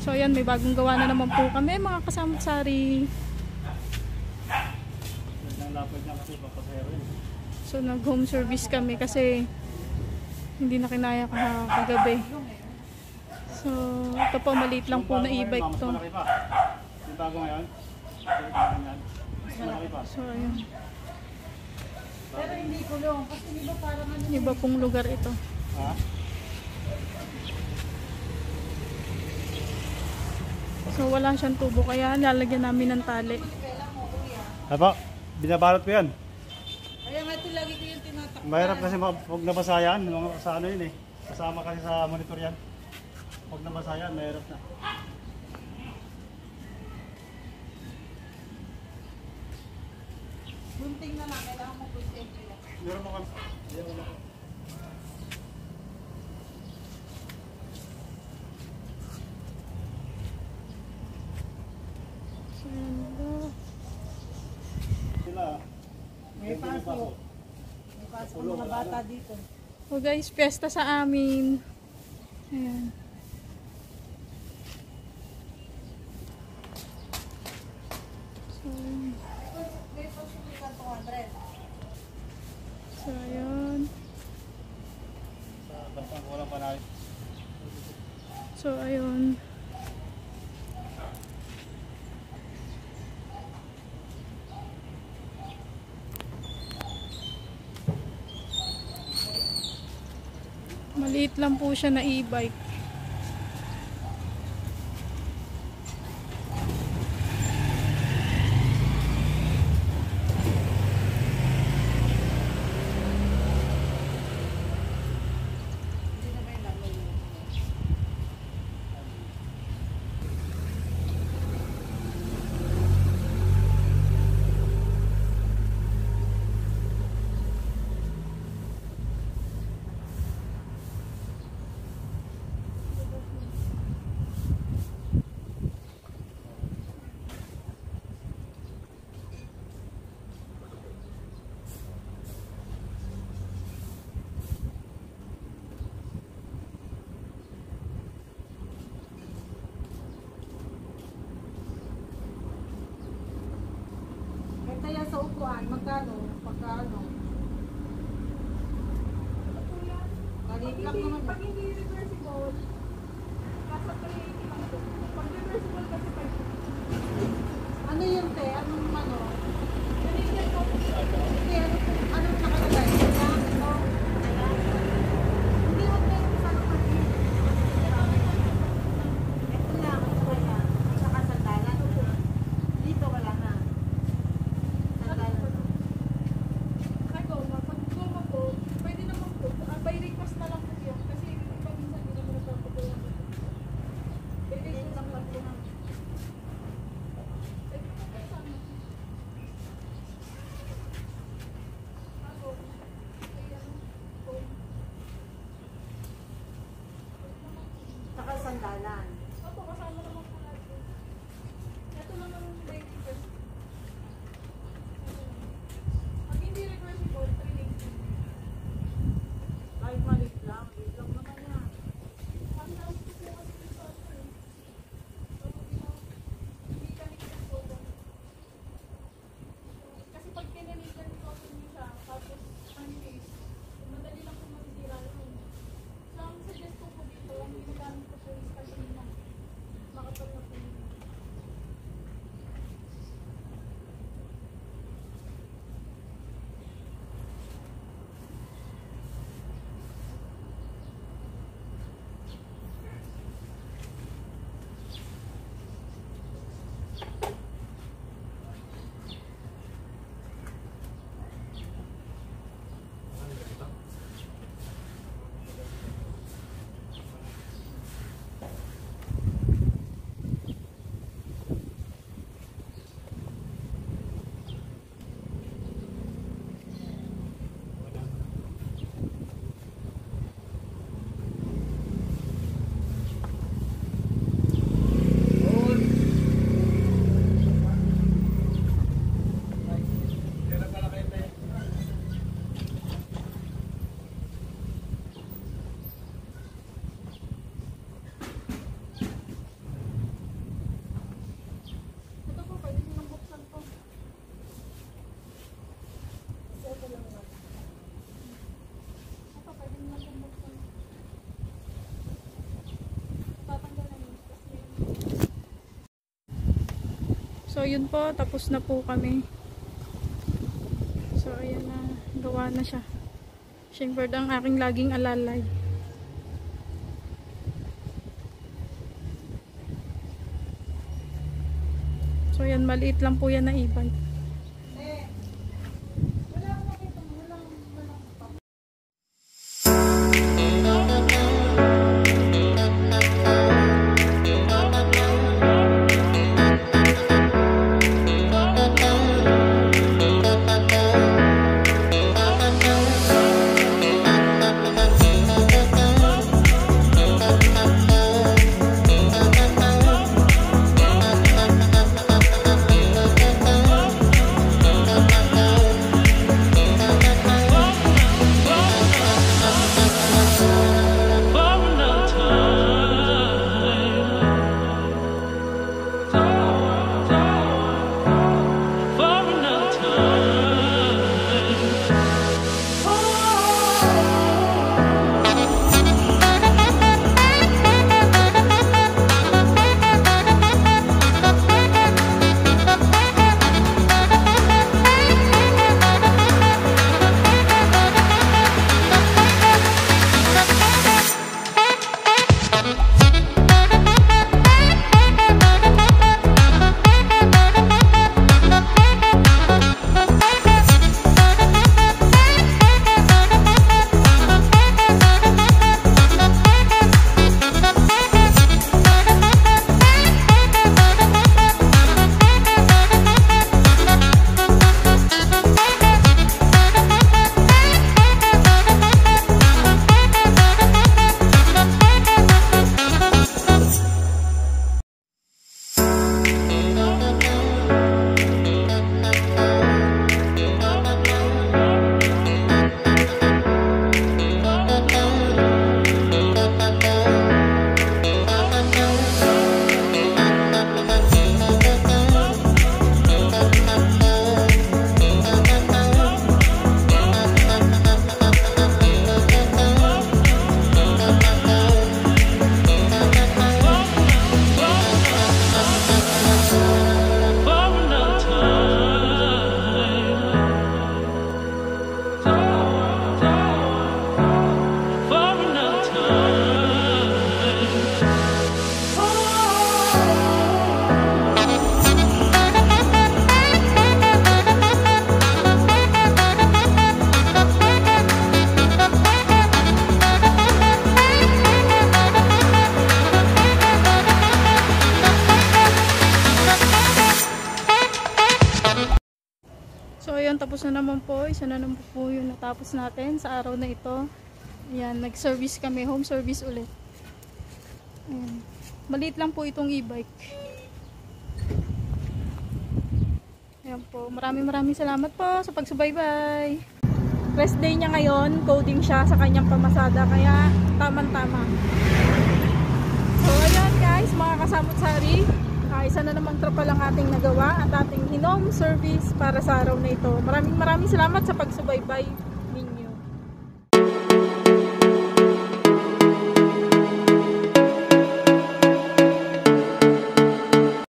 So ayan, may bagong gawa na naman po kami mga kasamsari. So nag home service kami kasi hindi na kinaya kagabi. So ito po, maliit lang po na e-bike to. So ayan. Pero hindi kulong kasi iba parang ano. Iba pong lugar ito. So wala siyang tubo kaya lalagyan namin ng tali. Apa, binabalot ko yan. Kaya nga ito lagi ko yung tinatakpan. Mahirap kasi huwag nabasa yan. Sa ano yun eh. Kasama kasi sa monitor yan. Huwag nabasa yan, mahirap na. Bunting na lang, kailangan mo bunting. Meron mo kami. May pasok. May pasok ang mga bata dito. So guys, fiesta sa amin. Ayan. So ayan. So ayun. Maliit lang po siya na e-bike. Kaya sa upuan, magkano? Pagkano? Maliit lang naman. Pag hindi reversible, nasa 380 lang po. Pag reversible kasi 550. Ano yun te? Anong ano? Canadian coffee. Hindi, anong nakalagay? Ano? Hindi, huwag na yung sa kapatid. Ito lang, ito wala. Saka sandalan. Dito wala na. Sandalan. Ako, pag goma po, pwede naman po. By request na lang po yun. Kasi iba minsan hindi naman nagpapagawa. By request lang po. Saka sandalan. Opo, kasama naman po natin. Ito lang ang by request. Pag hindi reversible, 380. Kahit maliit lang. Maliit lang naman yan. Ang taas po po kasi yung sa ano eh. So, hindi kami kinasubo. Kasi pag kinalitan ko niyo siya, tapos unpaste, madali lang po masisira yun. So, ang suggest ko po dito, ang ginagamit ko po is kasi So yun po, tapos na po kami. So ayan na, gawa na siya. Shingbird ang aking laging alalay. So yan, maliit lang po yan na e-bike. So ayun, tapos na naman po. Isa na naman po yung natapos natin sa araw na ito. Ayan, nag-service kami. Home service ulit. Ayan. Maliit lang po itong e-bike. Ayan po. Maraming salamat po sa pagsubaybay. Rest day niya ngayon. Coding siya sa kanyang pamasada. Kaya tamang-tama. So ayan guys, mga kasamot-sari. Isa na namang tropa lang ating nagawa at ating home service para sa araw na ito. Maraming salamat sa pagsubaybay.